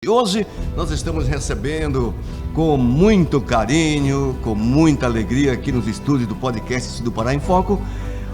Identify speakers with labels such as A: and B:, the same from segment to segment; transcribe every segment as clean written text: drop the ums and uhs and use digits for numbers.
A: E hoje nós estamos recebendo com muito carinho, com muita alegria aqui nos estúdios do podcast do Pará em Foco,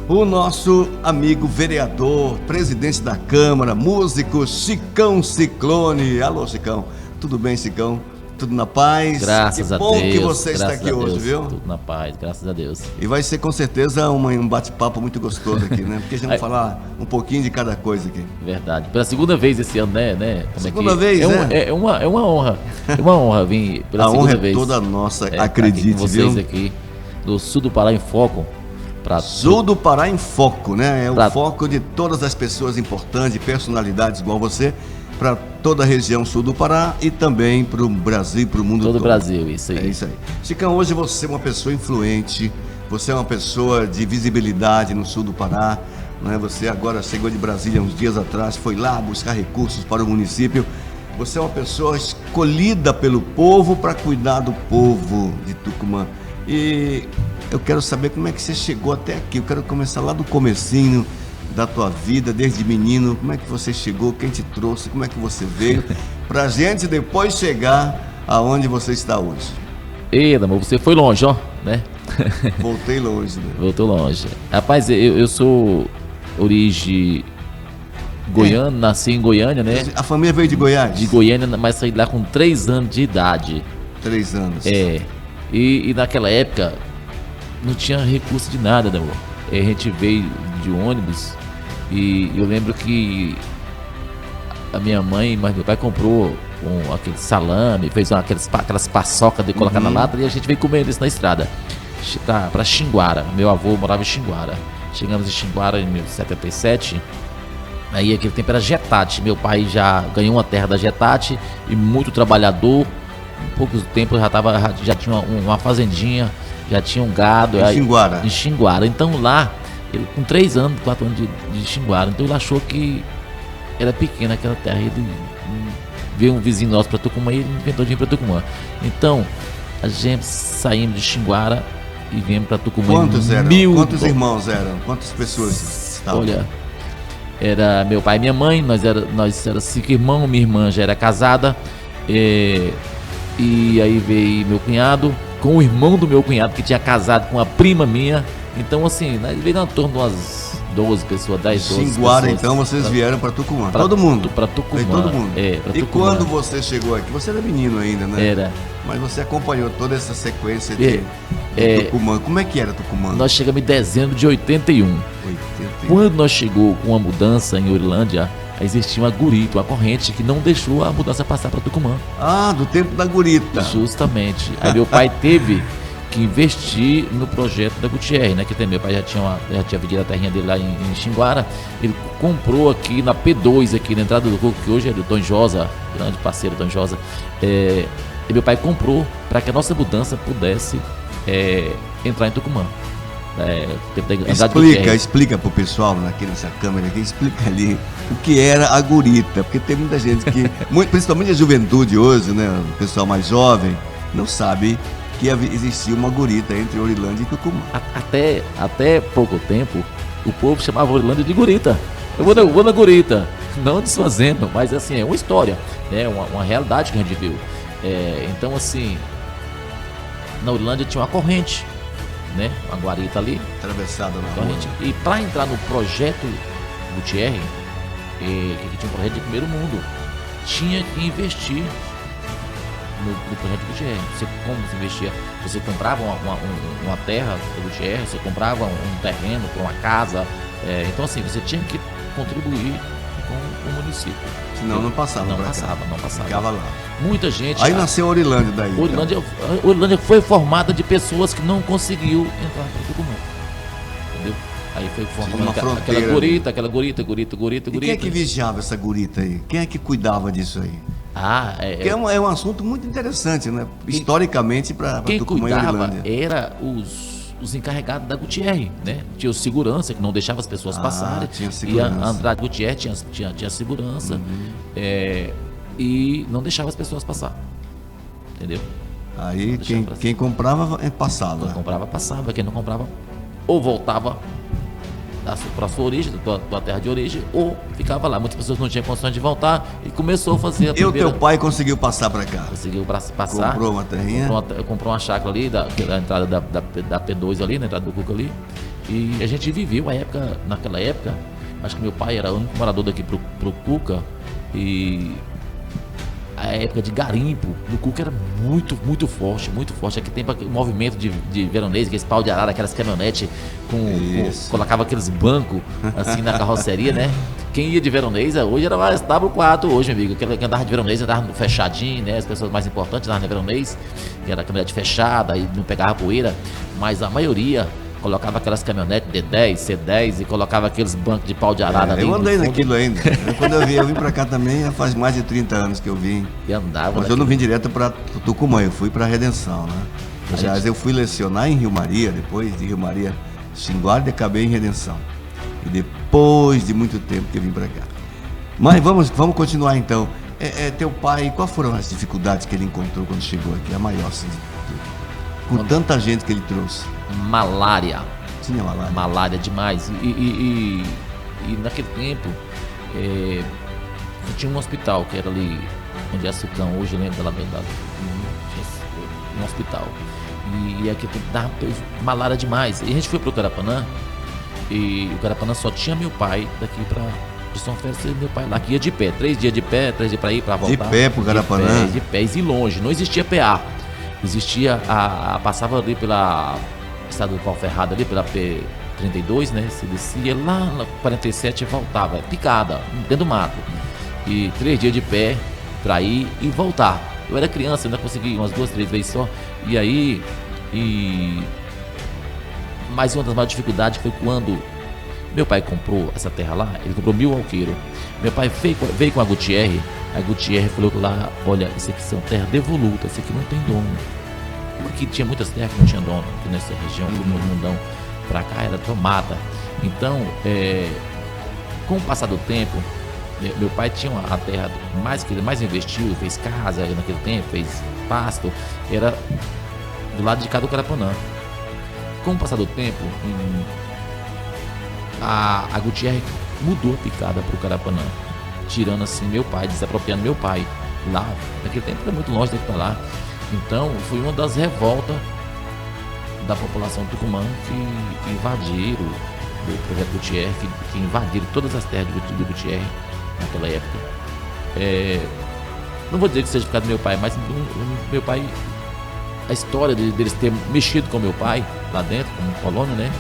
A: o nosso amigo vereador, presidente da Câmara, músico Chicão Ciclone. Alô, Chicão. Tudo bem, Chicão? Tudo na paz?
B: Graças a Deus.
A: Que bom que você está aqui hoje, viu?
B: Tudo na paz, graças a Deus.
A: E vai ser com certeza um bate-papo muito gostoso aqui, né? Porque a gente vai falar um pouquinho de cada coisa aqui.
B: Verdade. Pela segunda vez esse ano, né?
A: Segunda vez, né?
B: É uma honra. É uma honra vir pela segunda vez.
A: A honra é toda nossa, acredite,
B: aqui com vocês,
A: viu?
B: aqui do Sul do Pará em Foco.
A: Sul do Pará em Foco, né? É o foco de todas as pessoas importantes, personalidades igual você, para toda a região sul do Pará e também para o Brasil, para o mundo todo.
B: Todo o Brasil, isso aí.
A: É isso aí. Chicão, hoje você é uma pessoa influente, você é uma pessoa de visibilidade no sul do Pará, né? Você agora chegou de Brasília uns dias atrás, foi lá buscar recursos para o município. Você é uma pessoa escolhida pelo povo para cuidar do povo de Tucumã. E eu quero saber como é que você chegou até aqui. Eu quero começar lá do comecinho da tua vida, desde menino. Como é que você chegou, quem te trouxe, como é que você veio, pra gente depois chegar aonde você está hoje.
B: Eita, amor, você foi longe, ó, né?
A: Voltei longe, né?
B: Voltou longe. Rapaz, eu sou origem goiano, nasci em Goiânia, né?
A: A família veio de Goiás?
B: De Goiânia, mas saí lá com 3 anos de idade.
A: 3 anos.
B: É. E naquela época não tinha recurso de nada, né, amor? A gente veio de ônibus e eu lembro que a minha mãe, mas meu pai comprou aquele salame, fez aquelas paçocas de colocar na lata e a gente veio comendo isso na estrada pra Xinguara. Meu avô morava em Xinguara. Chegamos em Xinguara em 1977. Aí aquele tempo era Jetate. Meu pai já ganhou uma terra da Jetate e muito trabalhador. Em poucos tempos já tinha uma fazendinha, já tinha um gado.
A: Em
B: Xinguara. Então lá, ele com 3 anos, 4 anos de Xinguara, então ele achou que era pequena aquela terra. Ele veio um vizinho nosso para Tucumã e ele inventou de ir para Tucumã. Então, a gente saímos de Xinguara e viemos para Tucumã.
A: Quantos eram? Quantos irmãos eram? Quantas pessoas estavam?
B: Olha, era meu pai e minha mãe, nós era 5 irmãos, minha irmã já era casada. E aí veio meu cunhado com o irmão do meu cunhado que tinha casado com a prima minha. Então assim, veio em torno de umas 12 pessoas, 10, 12
A: Xinguara,
B: pessoas.
A: então vocês vieram para Tucumã? Todo mundo?
B: Para Tucumã.
A: Todo mundo?
B: Pra
A: e
B: Tucumã.
A: Quando você chegou aqui, você era menino ainda, né?
B: Era.
A: Mas você acompanhou toda essa sequência de Tucumã. Como é que era Tucumã?
B: Nós chegamos em dezembro de 81. Quando nós chegou com a mudança em Orilândia, existia uma gurita, uma corrente que não deixou a mudança passar para Tucumã.
A: Ah, do tempo da gurita.
B: Justamente. Aí meu pai teve que investir no projeto da Gutierre, né? Que meu pai já tinha vendido a terrinha dele lá em Xinguara. Ele comprou aqui na P2, aqui na entrada do Coco, que hoje é do Tom Josa, grande parceiro Tom Josa. E meu pai comprou para que a nossa mudança pudesse entrar em Tucumã.
A: Explica pro pessoal aqui nessa câmera aqui, explica ali o que era a gurita, porque tem muita gente que, principalmente a juventude hoje, né, o pessoal mais jovem, não sabe que existia uma gurita entre Orilândia e Tucumã.
B: Até pouco tempo, o povo chamava Orilândia de gurita. Eu vou na gurita, não desfazendo, mas assim, é uma história, né, uma realidade que a gente viu. Então assim, na Orilândia tinha uma corrente, né, uma guarita ali,
A: atravessada na
B: corrente. E para entrar no projeto Gutierre, que tinha um projeto de primeiro mundo, tinha que investir no projeto Gutierre. Como você investia? Você comprava uma terra do Gutierre, você comprava um terreno para uma casa. Então assim, você tinha que contribuir com o município.
A: Senão não passava.
B: Não passava.
A: Ficava lá.
B: Muita gente.
A: Aí nasceu Orilândia daí.
B: Orilândia foi formada de pessoas que não conseguiu entrar para Tucumã. Entendeu? Aí foi formando aquela gurita.
A: E quem é que vigiava essa gurita aí? Quem é que cuidava disso aí? É um assunto muito interessante, né? Historicamente para Tucumã e Orilândia.
B: Era os encarregados da Gutierre, né? Tinha o segurança que não deixava as pessoas passarem.
A: Tinha segurança.
B: E a Andrade Gutierre tinha segurança. E não deixava as pessoas passar. Entendeu?
A: Aí quem comprava passava.
B: Quem comprava passava, quem não comprava ou voltava para sua origem, tua terra de origem, ou ficava lá. Muitas pessoas não tinham condições de voltar e começou a fazer a
A: E o teu pai conseguiu passar para cá?
B: Conseguiu passar.
A: Comprou uma terrinha?
B: Comprou uma chácara ali, da entrada da P2 ali, na entrada do Cuca ali. E a gente viveu naquela época, acho que meu pai era o único morador daqui pro Cuca. E a época de garimpo do Cuca era muito, muito forte, muito forte. Aqui tem o movimento de veronês, aqueles pau de arara, aquelas caminhonetes colocava aqueles bancos assim na carroceria, né? Quem ia de veronês hoje era mais W4 hoje, amigo. Quem andava de veronês andava fechadinho, né? As pessoas mais importantes andavam de veronês, que era caminhonete fechada e não pegava poeira, mas a maioria colocava aquelas caminhonetes D10, C10 e colocava aqueles bancos de pau de arara ali.
A: Eu andei naquilo ainda. Quando eu vim pra cá também, faz mais de 30 anos que eu vim.
B: E andava.
A: Mas eu não vim direto pra Tucumã, eu fui pra Redenção, né? Aliás, eu fui lecionar em Rio Maria, depois de Rio Maria, Xinguarda, e acabei em Redenção. E depois de muito tempo que eu vim pra cá. Mas vamos continuar então. Teu pai, quais foram as dificuldades que ele encontrou quando chegou aqui? A maior, assim, com tanta gente que ele trouxe.
B: Malária.
A: Tinha malária.
B: Malária demais. E naquele tempo, tinha um hospital que era ali onde é Sucão, hoje lembro da um hospital. E aquele tempo dava malária demais. E a gente foi pro Carapanã, e o Carapanã só tinha meu pai daqui de São Félix, meu pai lá, que ia de pé, 3 dias de pé, 3 dias pra ir, pra voltar.
A: De pé pro Carapanã?
B: De pé, e longe, não existia PA. Existia, passava ali pela estrada do Pau Ferrado, ali pela P32, né? Se descia lá na 47 e voltava, picada, dentro do mato. E 3 dias de pé pra ir e voltar. Eu era criança, eu ainda consegui umas 2, 3 vezes só. E aí, mais uma das maiores dificuldades foi quando meu pai comprou essa terra lá, ele comprou 1000 alqueires. Meu pai veio com a Gutierre falou lá, olha, isso aqui são terras devolutas, isso aqui não tem dono. Porque tinha muitas terras que não tinham dono aqui nessa região, todo mundão pra cá era tomada. Então, com o passar do tempo, meu pai tinha a terra que ele mais investiu, fez casa naquele tempo, fez pasto, era do lado de cá do Carapanã. Com o passar do tempo, a Gutierre mudou a picada pro Carapanã, tirando assim meu pai, desapropriando meu pai lá, naquele tempo era muito longe daqui pra lá. Então foi uma das revoltas da população tucumã que invadiram o projeto Gutierre, que invadiram todas as terras do Gutierre naquela época. Não vou dizer que seja por causa do meu pai, mas meu pai, a história deles ter mexido com meu pai lá dentro, como colônia, né?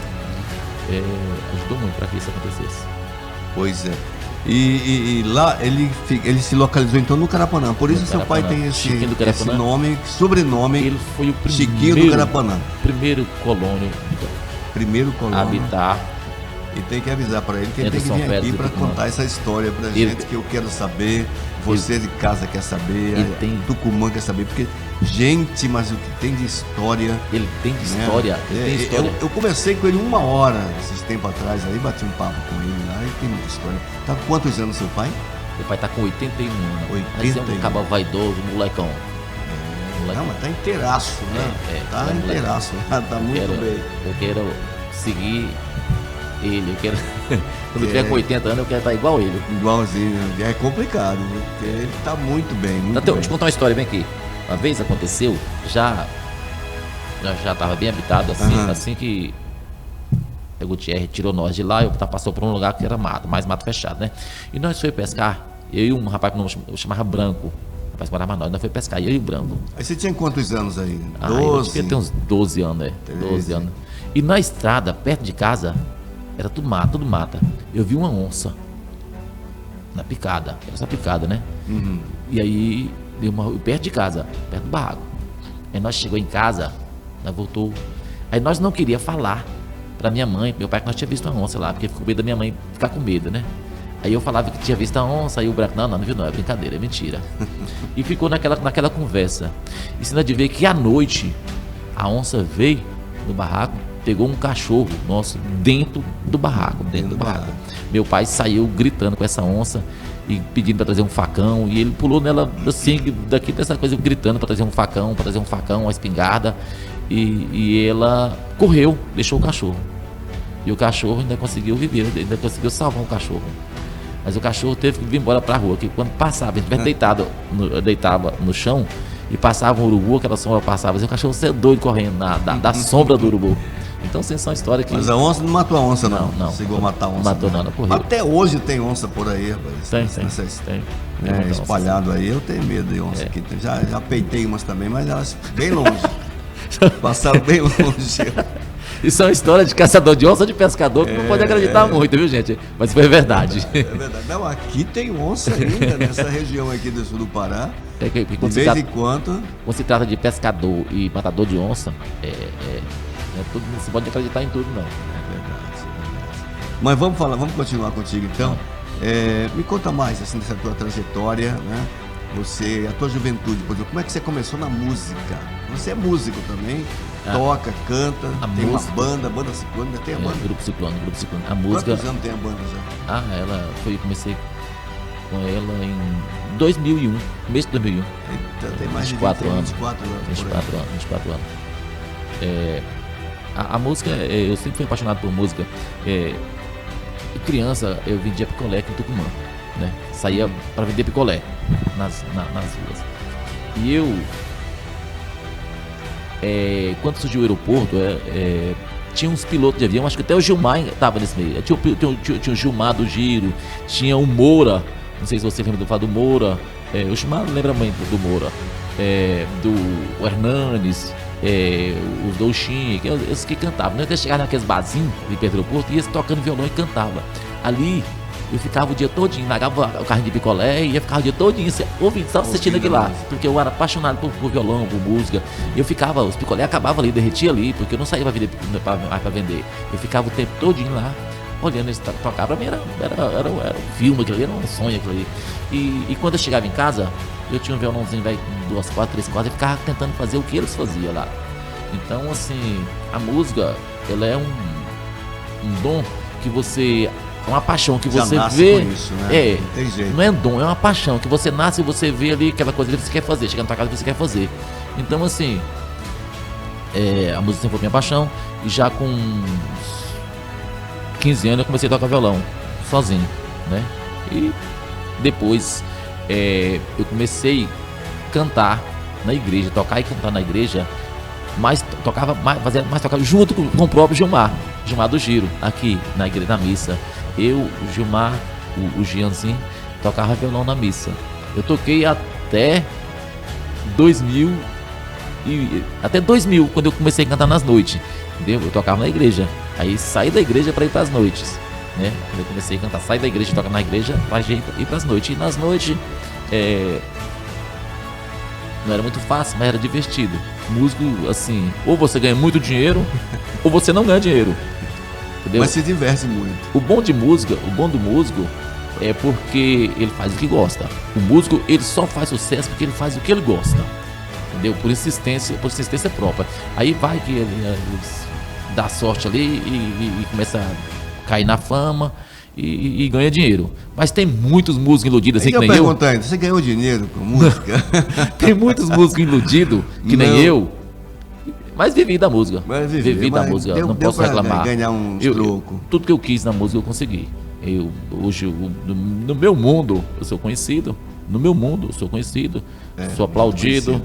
B: Ajudou muito para que isso acontecesse.
A: Pois é. E lá ele se localizou então no Carapanã. Por isso seu pai tem esse nome, sobrenome.
B: Ele foi o
A: Chiquinho do Carapanã.
B: Primeiro colônio a habitar.
A: E tem que avisar para ele que ele tem que vir aqui para contar essa história pra gente, que eu quero saber. Você de casa quer saber, Tucumã quer saber, porque gente, mas o que tem de história.
B: Ele tem de história.
A: Eu conversei com ele 1 hora esses tempos atrás, aí bati um papo com ele lá, ele tem muita história. Tá com quantos anos seu pai?
B: Meu pai tá com 81 anos.
A: 81.
B: Mas é um cabo vaidoso, molecão.
A: Não, mas tá inteiraço, né? Tá inteiraço, tá muito bem.
B: Eu quero seguir ele, eu quero. Quando eu tiver com 80 anos, eu quero estar igual ele.
A: Igualzinho, é complicado, viu? Porque ele tá muito bem.
B: Deixa eu te contar uma história bem aqui. Uma vez aconteceu, já estava bem habitado, assim que o Gutierre tirou nós de lá, eu passou por um lugar que era mato, mais mato fechado, né? E nós fomos pescar, eu e um rapaz que eu chamava Branco, rapaz que morava nós foi pescar, eu e o Branco.
A: Aí você tinha quantos anos aí?
B: 12? Eu devia ter uns 12 anos, né? 12 anos. E na estrada, perto de casa, era tudo mata. Eu vi uma onça na picada, era só picada, né?
A: Uhum.
B: E aí, perto de casa, perto do barraco. Aí nós chegou em casa, nós voltou. Aí nós não queria falar pra minha mãe, meu pai, que nós tinha visto uma onça lá, porque ficou com medo da minha mãe ficar com medo, né? Aí eu falava que tinha visto a onça, aí o Branco, não viu não, é brincadeira, é mentira. E ficou naquela conversa. E você de ver que à noite, a onça veio no barraco, pegou um cachorro nosso dentro do barraco. Meu pai saiu gritando com essa onça e pedindo para trazer um facão, e ele pulou nela assim, daqui dessa coisa, gritando para trazer um facão, uma espingarda, e ela correu, deixou o cachorro. E o cachorro ainda conseguiu viver, ainda conseguiu salvar o cachorro. Mas o cachorro teve que vir embora pra rua, que quando passava, ele deitava no chão e passava um urubu, aquela sombra passava, assim, o cachorro saiu doido correndo da sombra do urubu. Então, assim, são histórias que...
A: Mas a onça não matou a onça, não.
B: Não.
A: Conseguiu matar a onça.
B: Matou não, correu.
A: Até hoje tem onça por aí, rapaz.
B: Tem.
A: Espalhado aí, eu tenho medo de onça aqui. Já peitei umas também, mas elas bem longe. Passaram bem longe.
B: Isso é uma história de caçador de onça ou de pescador que não pode acreditar muito, viu, gente? Mas foi verdade.
A: É verdade. Não, aqui tem onça ainda, nessa região aqui do sul do Pará.
B: De
A: vez em quando.
B: Quando se trata de pescador e matador de onça, não se pode acreditar em tudo, não.
A: É verdade. Mas vamos continuar contigo então. Me conta mais assim dessa tua trajetória, né? A tua juventude, por exemplo, como é que você começou na música? Você é músico também, toca, canta, tem uma banda Ciclone, ainda tem a banda?
B: Grupo Ciclone. A música...
A: Quantos anos tem a banda já?
B: Comecei com ela em 2001, mês de 2001.
A: Eita, tem mais
B: 24 anos.
A: 24 anos.
B: A música, eu sempre fui apaixonado por música. Criança, eu vendia picolé aqui em Tucumã, né? Saía para vender picolé nas ruas. E eu, quando surgiu o aeroporto, tinha uns pilotos de avião, acho que até o Gilmar estava nesse meio. Tinha o Gilmar do Giro, tinha o Moura, não sei se você lembra do Moura, o Gilmar lembra muito do Moura, do Hernandes, os Dolchin, esses que cantavam. Até chegar naqueles barzinhos de perto do aeroporto, ia tocando violão e cantava. Ali eu ficava o dia todinho, largava o carrinho de picolé e ia ficar o dia todinho ouvindo, só assistindo aquilo lá, porque eu era apaixonado por violão, por música. E eu ficava, os picolé acabavam ali, derretia ali, porque eu não saía pra vender. Eu ficava o tempo todinho lá, olhando eles tocar. Pra mim era um filme, aquilo ali era um sonho, aquilo ali. E quando eu chegava em casa, eu tinha um violãozinho, velho, com 2 cordas, 3 cordas, e ficava tentando fazer o que eles faziam lá. Então, assim, a música, ela é um dom que você... É uma paixão que você vê.
A: Com isso, né? Não tem jeito.
B: Não é dom, é uma paixão que você nasce e você vê ali aquela coisa que você quer fazer, chega na tua casa que você quer fazer. Então, assim, a música sempre foi minha paixão. E já com 15 anos eu comecei a tocar violão, sozinho, né? E depois eu comecei a cantar na igreja, tocar e cantar na igreja, mas tocava junto com o próprio Gilmar do Giro, aqui na igreja, na missa. Eu, o Gilmar, o Gianzinho, tocava violão na missa. Eu toquei até 2000, quando eu comecei a cantar nas noites, entendeu? Eu tocava na igreja, aí saí da igreja para ir para as noites, né? Quando eu comecei a cantar, saí da igreja, tocar na igreja para ir para as noites. E nas noites, não era muito fácil, mas era divertido. Músico, assim, ou você ganha muito dinheiro, ou você não ganha dinheiro. Entendeu?
A: Mas se diverte muito.
B: O bom do músico é porque ele faz o que gosta. O músico, ele só faz sucesso porque ele faz o que ele gosta. Entendeu? Por insistência própria. Aí vai que ele dá sorte ali e começa a cair na fama e ganha dinheiro. Mas tem muitos músicos iludidos assim que nem eu.
A: Você ganhou dinheiro com música?
B: Tem muitos músicos iludidos que nem eu. Mas vivi da música. Vivi da música, não posso reclamar.
A: Ganhar um troco.
B: Tudo que eu quis na música eu consegui. Hoje, no meu mundo, eu sou conhecido. No meu mundo, eu sou conhecido. Sou aplaudido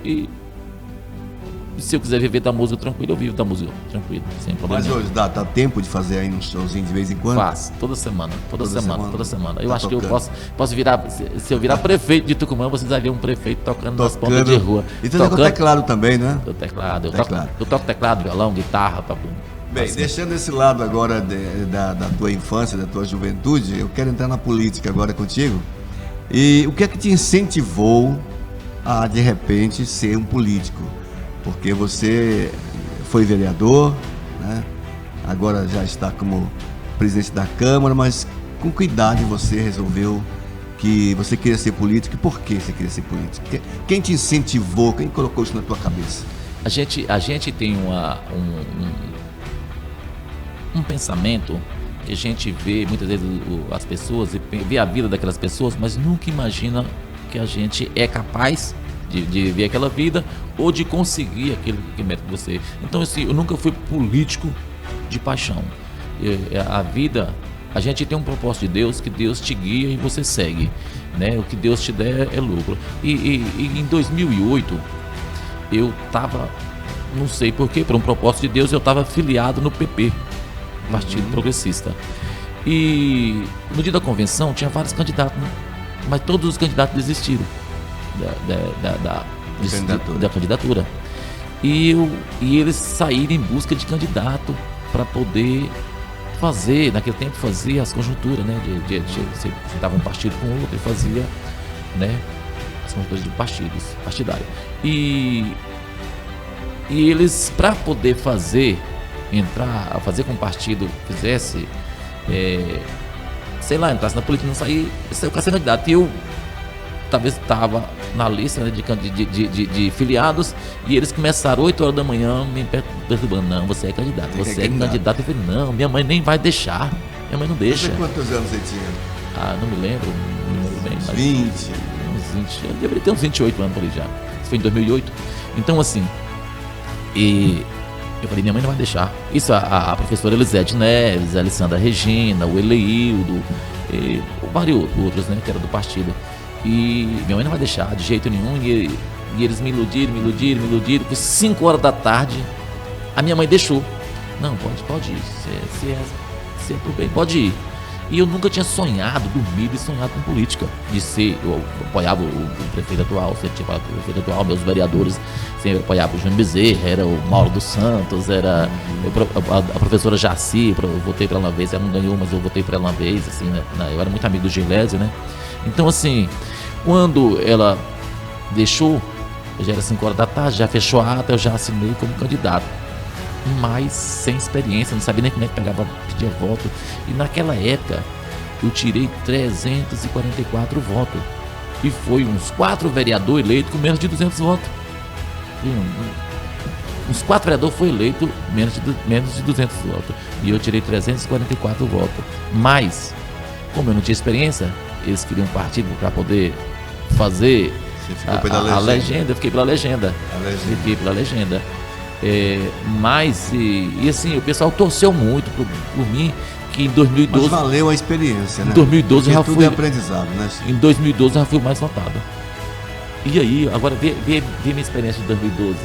B: e se eu quiser viver da música tranquilo, eu vivo da música tranquilo, sem problema.
A: Mas hoje dá tempo de fazer aí um showzinho de vez em quando?
B: Faço, toda semana. Eu acho que eu posso virar, se eu virar prefeito de Tucumã, vocês vão ver um prefeito tocando nas pontas de rua.
A: E tu toca teclado também, né?
B: Eu toco teclado, violão, guitarra, toco.
A: Bem, assim. Deixando esse lado agora da tua infância, da tua juventude, eu quero entrar na política agora contigo. E o que é que te incentivou a, de repente, ser um político? Porque você foi vereador, né? Agora já está como presidente da Câmara, mas com que idade você resolveu que você queria ser político? E por que você queria ser político? Quem te incentivou? Quem colocou isso na tua cabeça?
B: A gente tem um pensamento que a gente vê muitas vezes as pessoas e vê a vida daquelas pessoas, mas nunca imagina que a gente é capaz de viver aquela vida ou de conseguir aquilo que mete você. Então, assim, eu nunca fui político de paixão. A vida, a gente tem um propósito de Deus, que Deus te guia e você segue, né? O que Deus te der é lucro. E em 2008, eu estava, não sei porquê, por um propósito de Deus, eu estava filiado no PP, Partido Progressista. E no dia da convenção tinha vários candidatos, né? Mas todos os candidatos desistiram da candidatura. E eles saíram em busca de candidato para poder fazer, naquele tempo fazia as conjunturas, né? Você sentava um partido com outro e fazia, né, as conjunturas de partidários. E eles, para poder fazer com que o partido fizesse, sei lá, entrasse na política, não sair, saiu com a candidato. E eu talvez estava na lista, né, de filiados, e eles começaram 8 horas da manhã me perturbando. Não, você é candidato, você é candidato. Eu falei, não, minha mãe nem vai deixar, minha mãe não deixa.
A: Você quantos anos você tinha?
B: Não me lembro bem, mas
A: 20.
B: Uns 20, eu deveria ter uns 28 anos por aí já. Isso foi em 2008. Então, assim, eu falei, minha mãe não vai deixar. Isso, a professora Elisete Neves, a Alessandra Regina, o Eleildo, e vários outros, né, que era do partido. E minha mãe não vai deixar de jeito nenhum. E eles me iludiram. Por 5 horas da tarde, a minha mãe deixou. Não, pode ir. Se é por bem, pode ir. E eu nunca tinha dormido e sonhado com política. Eu apoiava o prefeito atual, sempre tinha apoiado o prefeito atual, meus vereadores sempre apoiavam o Júnior Bezerra, era o Mauro dos Santos, era a professora Jaci, eu votei para ela uma vez, ela não ganhou, mas eu votei para ela uma vez, assim, né? Eu era muito amigo do Gilésio, né? Então, assim, quando ela deixou, já era 5 horas da tarde, já fechou a ata, eu já assinei como candidato. Mas sem experiência, não sabia nem como é que pedia voto. E naquela época, eu tirei 344 votos. E foi uns 4 vereadores eleitos com menos de 200 votos. Uns 4 vereadores foram eleitos menos de 200 votos. E eu tirei 344 votos. Mas, como eu não tinha experiência, eles queriam um partido para poder fazer a legenda. Eu fiquei pela legenda. Fiquei pela legenda. Mas, assim, o pessoal torceu muito por mim, que em 2012...
A: Mas valeu a experiência, né?
B: Em 2012
A: porque
B: já
A: tudo
B: fui...
A: é aprendizado, né?
B: Em 2012 já fui o mais votado. E aí, agora, vê minha experiência de 2012.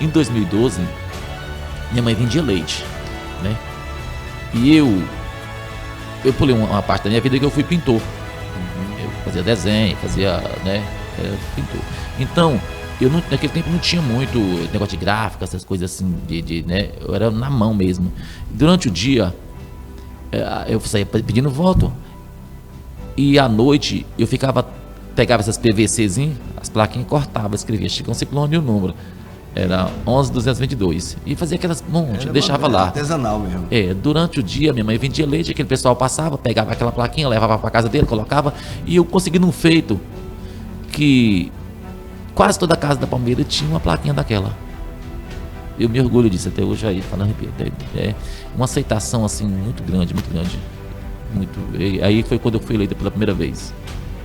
B: Em 2012, minha mãe vendia leite, né? E eu pulei uma parte da minha vida que eu fui pintor. Eu fazia desenho, né? Pintor. Então... naquele tempo não tinha muito negócio de gráfica, essas coisas assim, né? Eu era na mão mesmo. Durante o dia, eu saía pedindo voto. E à noite, eu pegava essas PVCzinhas, as plaquinhas, cortava, escrevia Chicão Ciclone e o número. Era 11.222. E fazia aquelas monte, deixava lá.
A: Artesanal mesmo.
B: Durante o dia, minha mãe vendia leite, aquele pessoal passava, pegava aquela plaquinha, levava para casa dele, colocava. E eu consegui num feito que... quase toda a casa da Palmeira tinha uma plaquinha daquela. Eu me orgulho disso até hoje aí, falando, repito. É uma aceitação assim muito grande, muito grande. Aí foi quando eu fui eleito pela primeira vez.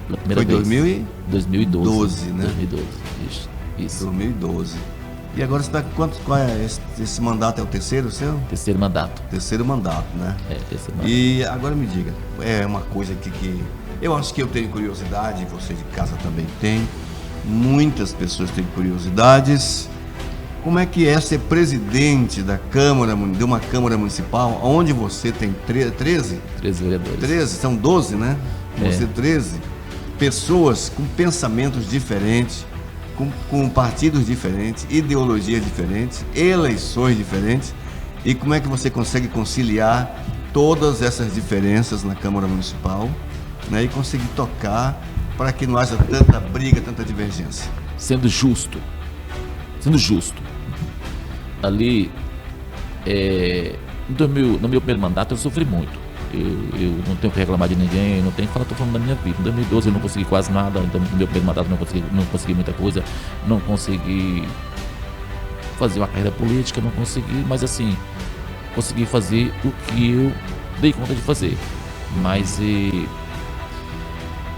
A: Foi
B: 2012,
A: né?
B: 2012, isso.
A: 2012. E agora você está com qual é esse mandato? É o terceiro seu?
B: Terceiro mandato.
A: Terceiro mandato, né?
B: Terceiro mandato.
A: E agora me diga, é uma coisa que eu acho que eu tenho curiosidade, você de casa também tem. Muitas pessoas têm curiosidades. Como é que é ser presidente de uma Câmara Municipal, onde você tem 13?
B: 13 vereadores.
A: 13, são 12, né? Você 13. Pessoas com pensamentos diferentes, com partidos diferentes, ideologias diferentes, eleições diferentes. E como é que você consegue conciliar todas essas diferenças na Câmara Municipal, né? E conseguir tocar para que não haja tanta briga, tanta divergência?
B: Sendo justo. Ali, no meu primeiro mandato, eu sofri muito. Eu não tenho que reclamar de ninguém, não tenho que falar, estou falando da minha vida. Em 2012 eu não consegui quase nada, então no meu primeiro mandato não consegui muita coisa, não consegui fazer uma carreira política, não consegui, mas assim, consegui fazer o que eu dei conta de fazer. Mas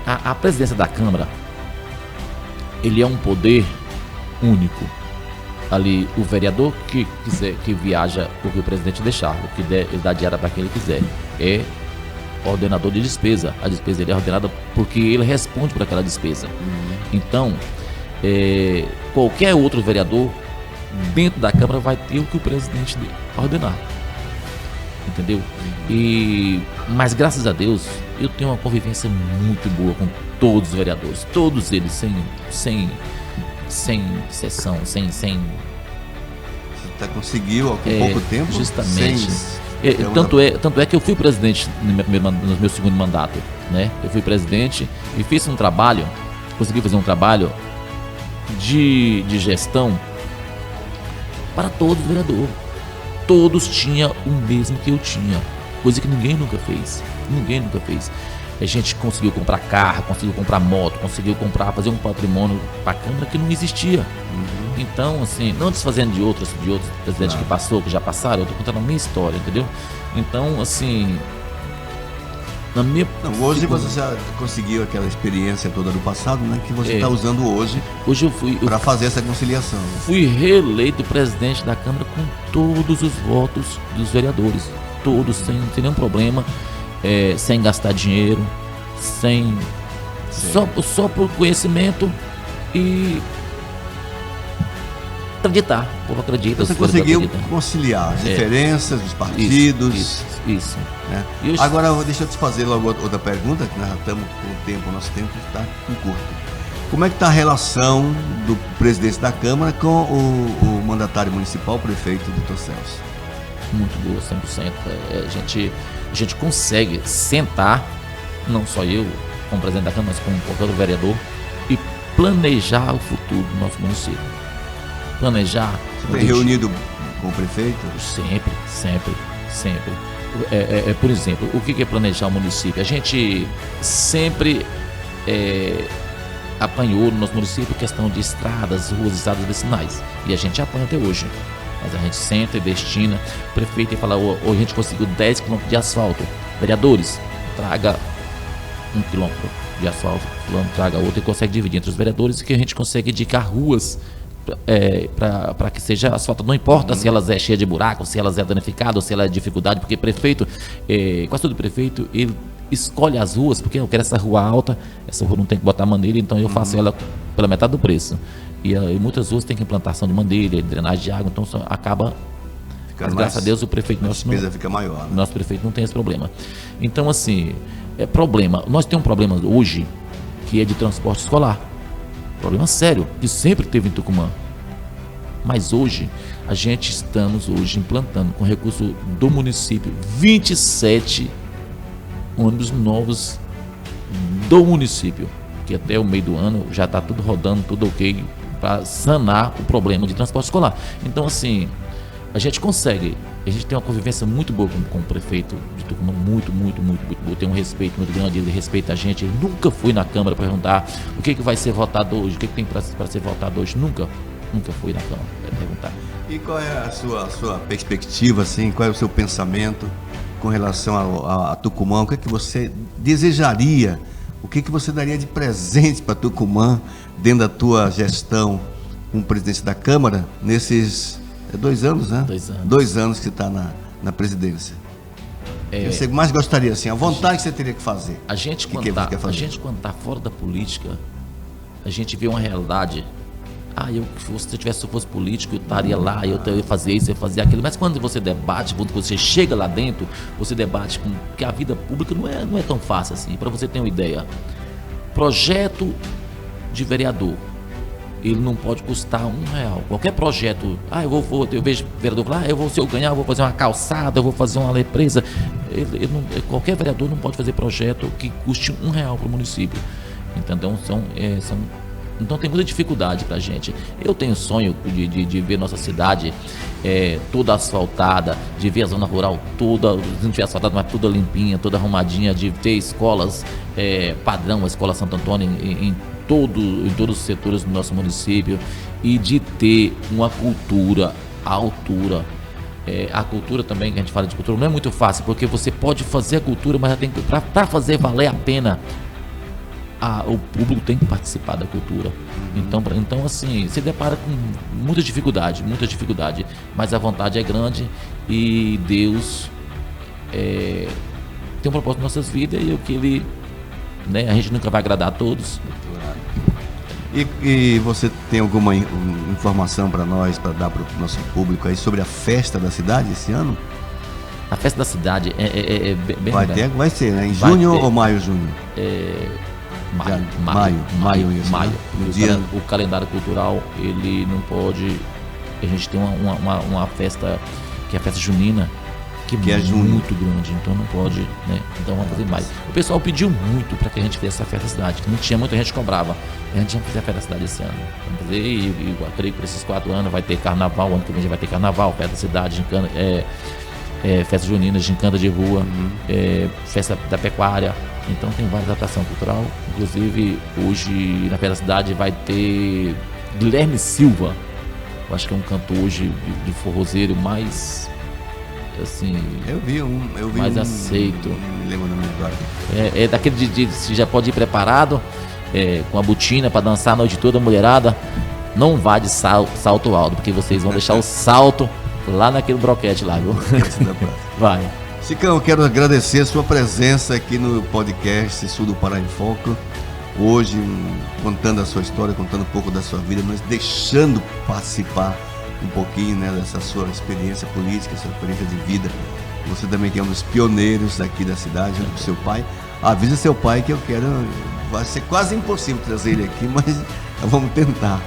B: a presidência da Câmara, ele é um poder único. ali o vereador que quiser, que viaja o que o presidente deixar, o que der, ele dá diária para quem ele quiser. É ordenador de despesa. A despesa dele é ordenada porque ele responde por aquela despesa. Então, qualquer outro vereador dentro da Câmara vai ter o que o presidente ordenar. Entendeu? Mas graças a Deus eu tenho uma convivência muito boa com todos os vereadores, todos eles, sem exceção, sem
A: Você conseguiu há pouco tempo?
B: Justamente. Tanto é que eu fui presidente no meu segundo mandato, né? Eu fui presidente e fiz um trabalho, consegui fazer um trabalho de gestão para todos os vereadores. Todos tinham o mesmo que eu tinha, coisa que ninguém nunca fez. A gente conseguiu comprar carro, conseguiu comprar moto, conseguiu fazer um patrimônio para a Câmara que não existia. Então, assim, não desfazendo de outros presidentes que passou, que já passaram, eu tô contando a minha história, entendeu? Então, assim,
A: hoje você já conseguiu aquela experiência toda do passado, né? Que você está usando hoje
B: eu
A: para fazer essa conciliação.
B: Fui reeleito presidente da Câmara com todos os votos dos vereadores, todos, sem nenhum problema, sem gastar dinheiro, só por conhecimento e acreditar. O povo acredita.
A: Você conseguiu conciliar as diferenças dos partidos.
B: Isso.
A: Né? Agora, deixa eu te fazer logo outra pergunta, que nós já estamos com o tempo, nosso tempo está curto. Como é que está a relação do presidente da Câmara com o mandatário municipal, o prefeito Dr. Celso?
B: Muito boa, 100%. A gente consegue sentar, não só eu, como presidente da Câmara, mas como qualquer outro vereador, e planejar o futuro do nosso município. Planejar.
A: Você tem reunido com o prefeito?
B: Sempre. Por exemplo, o que é planejar o município? A gente sempre apanhou no nosso município questão de estradas, ruas, estradas vicinais. E a gente apanha até hoje. Mas a gente senta e destina. O prefeito fala, hoje a gente conseguiu 10 km de asfalto. Vereadores, traga 1 km de asfalto, fulano traga outro, e consegue dividir entre os vereadores, e que a gente consegue indicar ruas para que seja asfaltada. Não importa se elas é cheia de buraco, se elas é danificada ou se ela é de dificuldade, porque prefeito, quase todo prefeito, ele escolhe as ruas, porque eu quero essa rua alta, essa rua não tem que botar maneira, então eu faço ela pela metade do preço. E muitas ruas tem que implantação de maneira, drenagem de água, então acaba. Mas, graças a Deus o prefeito nosso
A: fica maior, né?
B: Nosso prefeito não tem esse problema. Então, assim, problema. Nós temos um problema hoje que é de transporte escolar. Problema sério, que sempre teve em Tucumã. Mas hoje, a gente estamos implantando com recurso do município 27 ônibus novos do município, que até o meio do ano já está tudo rodando, tudo ok, para sanar o problema de transporte escolar. Então, assim, a gente consegue. A gente tem uma convivência muito boa com o prefeito de Tucumã, muito boa. Tem um respeito muito grande, ele respeita a gente. Ele nunca foi na Câmara para perguntar o que vai ser votado hoje, o que tem para ser votado hoje. Nunca foi na Câmara para perguntar.
A: E qual é a sua perspectiva, assim? Qual é o seu pensamento com relação a Tucumã? O que é que você desejaria? O que é que você daria de presente para Tucumã dentro da tua gestão como presidente da Câmara nesses 2 anos, né?
B: 2 anos.
A: 2 anos que você está na presidência. O que você mais gostaria, assim, a vontade que você teria que fazer?
B: A gente, quando está fora da política, a gente vê uma realidade. Se eu fosse político, eu estaria lá, eu ia fazer isso, eu ia fazer aquilo. Mas quando você debate, quando você chega lá dentro, você debate que a vida pública não é tão fácil assim. Para você ter uma ideia, projeto de vereador, ele não pode custar R$1. Qualquer projeto, eu vejo vereador falar, se eu ganhar, eu vou fazer uma calçada, eu vou fazer uma represa. Qualquer vereador não pode fazer projeto que custe R$1 para o município. Então, então tem muita dificuldade pra gente. Eu tenho sonho de ver nossa cidade toda asfaltada, de ver a zona rural toda, não tiver asfaltada, mas toda limpinha, toda arrumadinha, de ter escolas padrão, a Escola Santo Antônio em todos os setores do nosso município, e de ter uma cultura à altura. A cultura também, que a gente fala de cultura, não é muito fácil, porque você pode fazer a cultura, mas para fazer valer a pena, o público tem que participar da cultura. Então, assim, se depara com muita dificuldade, mas a vontade é grande e Deus tem um propósito em nossas vidas e o que Ele, né, a gente nunca vai agradar a todos.
A: E você tem alguma informação para nós, para dar para o nosso público aí sobre a festa da cidade esse ano?
B: A festa da cidade é bem
A: vai ser, né? Em junho ou maio, junho?
B: Maio.
A: No dia...
B: O calendário cultural, ele não pode. A gente tem uma festa, que é a festa junina, que é muito grande, então não pode, né? Então vamos fazer mais. O pessoal pediu muito para que a gente fizesse essa festa da cidade, que não tinha, muita gente cobrava. A gente vai fazer a festa da cidade esse ano. Vamos fazer, e eu creio que por esses 4 anos vai ter carnaval, ano que vem já vai ter carnaval, festa da cidade, gincana, festa junina, gincana de rua, festa da pecuária. Então tem várias atrações cultural. Inclusive hoje na festa da cidade vai ter Guilherme Silva. Eu acho que é um cantor hoje de forrozeiro mais assim. Eu vi mais aceito.
A: Não me lembro o nome agora.
B: É daquele de se já pode ir preparado, com a botina para dançar a noite toda, mulherada. Não vá de salto alto, porque vocês vão deixar o salto lá naquele broquete lá, viu? Vai.
A: Chicão, eu quero agradecer a sua presença aqui no podcast Sul do Pará em Foco. Hoje, contando a sua história, contando um pouco da sua vida, mas deixando participar um pouquinho, né, dessa sua experiência política, sua experiência de vida. Você também que é um dos pioneiros aqui da cidade, junto com seu pai. Avisa seu pai que eu quero. Vai ser quase impossível trazer ele aqui, mas vamos tentar.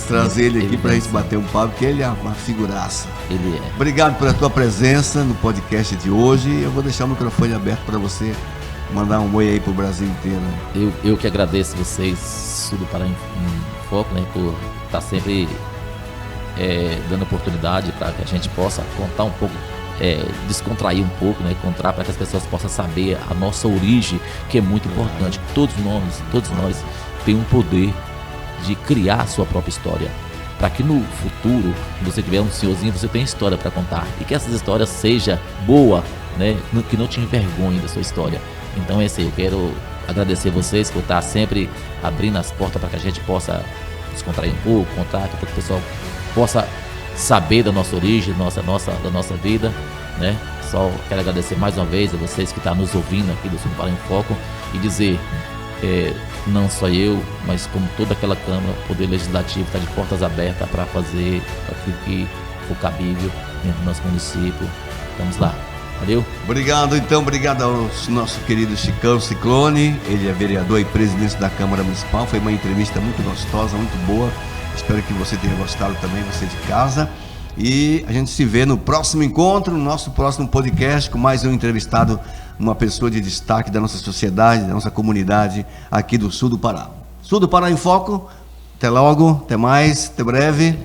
A: Trazer ele aqui para a gente bater um papo, porque ele é uma figuraça.
B: Ele é.
A: Obrigado pela tua presença no podcast de hoje. Eu vou deixar o microfone aberto para você mandar um oi aí pro Brasil inteiro.
B: Eu que agradeço vocês, Sul do Pará em Foco, né, por estar sempre dando oportunidade para que a gente possa contar um pouco, descontrair um pouco, né, contar para que as pessoas possam saber a nossa origem, que é muito importante. Todos nós temos um poder de criar a sua própria história, para que no futuro, quando você tiver um senhorzinho, você tenha história para contar e que essas histórias seja boa, né, que não te envergonhe da sua história. Então eu quero agradecer vocês por estar sempre abrindo as portas para que a gente possa descontrair um pouco, contar, para que o pessoal possa saber da nossa origem, da nossa vida, né? Só quero agradecer mais uma vez a vocês que estão nos ouvindo aqui do Sul do Pará em Foco e dizer, não só eu, mas como toda aquela Câmara, o Poder Legislativo está de portas abertas para fazer aquilo que for cabível dentro do nosso município. Vamos lá. Valeu?
A: Obrigado ao nosso querido Chicão Ciclone. Ele é vereador e presidente da Câmara Municipal. Foi uma entrevista muito gostosa, muito boa. Espero que você tenha gostado também, você de casa. E a gente se vê no próximo encontro, no nosso próximo podcast, com mais um entrevistado, uma pessoa de destaque da nossa sociedade, da nossa comunidade aqui do Sul do Pará. Sul do Pará em Foco. Até logo, até mais, até breve.